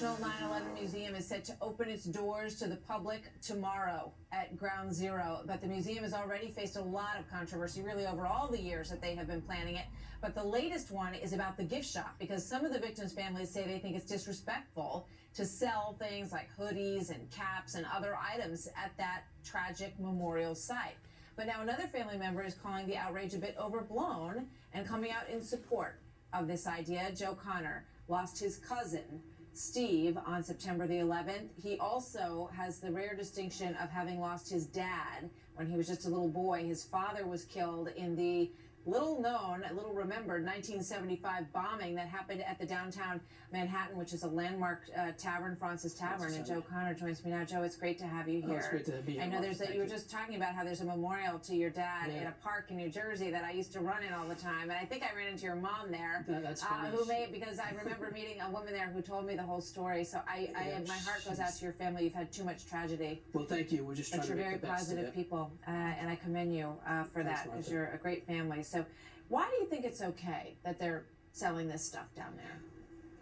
National 9/11 Museum is set to open its doors to the public tomorrow at Ground Zero. But the museum has already faced a lot of controversy, really, over all the years that they have been planning it. But the latest one is about the gift shop, because some of the victims' families say they think it's disrespectful to sell things like hoodies and caps and other items at that tragic memorial site. But now another family member is calling the outrage a bit overblown and coming out in support of this idea. Joe Connor lost his cousin, Steve, on September the 11th. He also has the rare distinction of having lost his dad when he was just a little boy. His father was killed in the little known, little remembered 1975 bombing that happened at the downtown Manhattan, which is a landmark tavern, Francis Tavern. And Joe Connor joins me now. Joe, it's great to have you here. Oh, it's great to be here. I know you were just talking about how there's a memorial to your dad in a park in New Jersey that I used to run in all the time. And I think I ran into your mom there. That's funny. Because I remember meeting a woman there who told me the whole story. So my heart goes out to your family. You've had too much tragedy. Well, thank you. We're just trying to make the best of it. But you're very positive people, and I commend you for that, because you're a great family. So why do you think it's okay that they're selling this stuff down there?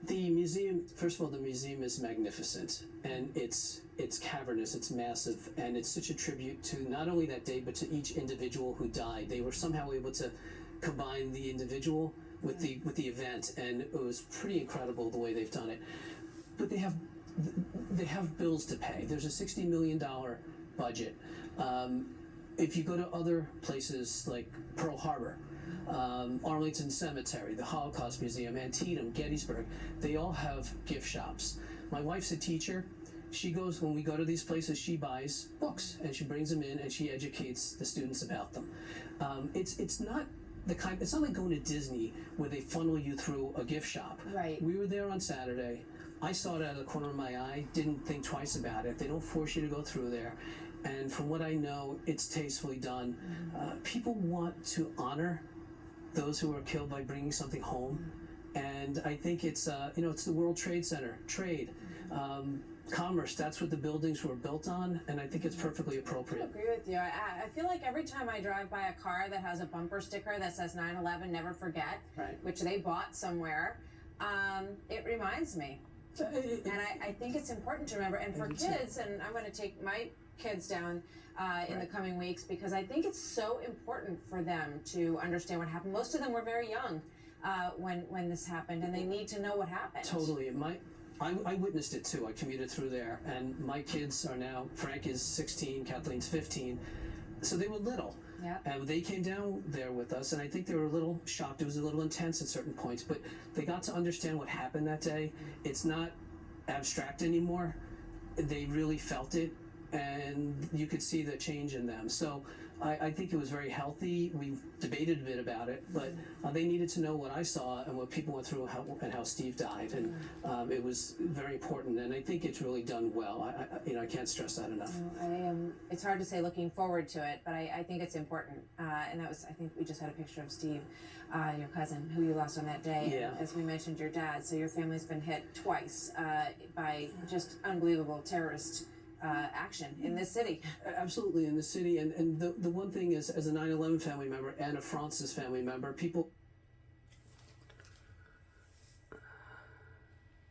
The museum, first of all, the museum is magnificent, and it's cavernous, it's massive, and it's such a tribute to not only that day, but to each individual who died. They were somehow able to combine the individual with the event, and it was pretty incredible the way they've done it. But they have bills to pay. There's a $60 million budget. If you go to other places like Pearl Harbor, Arlington Cemetery, the Holocaust Museum, Antietam, Gettysburg, they all have gift shops. My wife's a teacher. She goes, when we go to these places, she buys books and she brings them in and she educates the students about them. It's not like going to Disney where they funnel you through a gift shop. Right. We were there on Saturday. I saw it out of the corner of my eye, didn't think twice about it. They don't force you to go through there. And from what I know, it's tastefully done. People want to honor those who were killed by bringing something home, and I think it's it's the World Trade Center, trade, commerce. That's what the buildings were built on, and I think it's perfectly appropriate. I agree with you. I feel like every time I drive by a car that has a bumper sticker that says 9/11, never forget, right, which they bought somewhere, it reminds me, and I think it's important to remember. And for kids, and I'm going to take my kids down in the coming weeks, because I think it's so important for them to understand what happened. Most of them were very young when this happened, and they need to know what happened. Totally. I witnessed it too. I commuted through there, and my kids are now, Frank is 16, Kathleen's 15, so they were little. Yeah. And they came down there with us, and I think they were a little shocked. It was a little intense at certain points, but they got to understand what happened that day. It's not abstract anymore. They really felt it, and you could see the change in them. So I think it was very healthy. We debated a bit about it, but they needed to know what I saw and what people went through, and how Steve died, and it was very important. And I think it's really done well. I can't stress that enough. It's hard to say looking forward to it, but I think it's important. And I think we just had a picture of Steve, your cousin, who you lost on that day. Yeah. As we mentioned, your dad. So your family's been hit twice by just unbelievable terrorist action in this city. Absolutely, in the city. And the one thing is, as a 9/11 family member and a Francis family member, people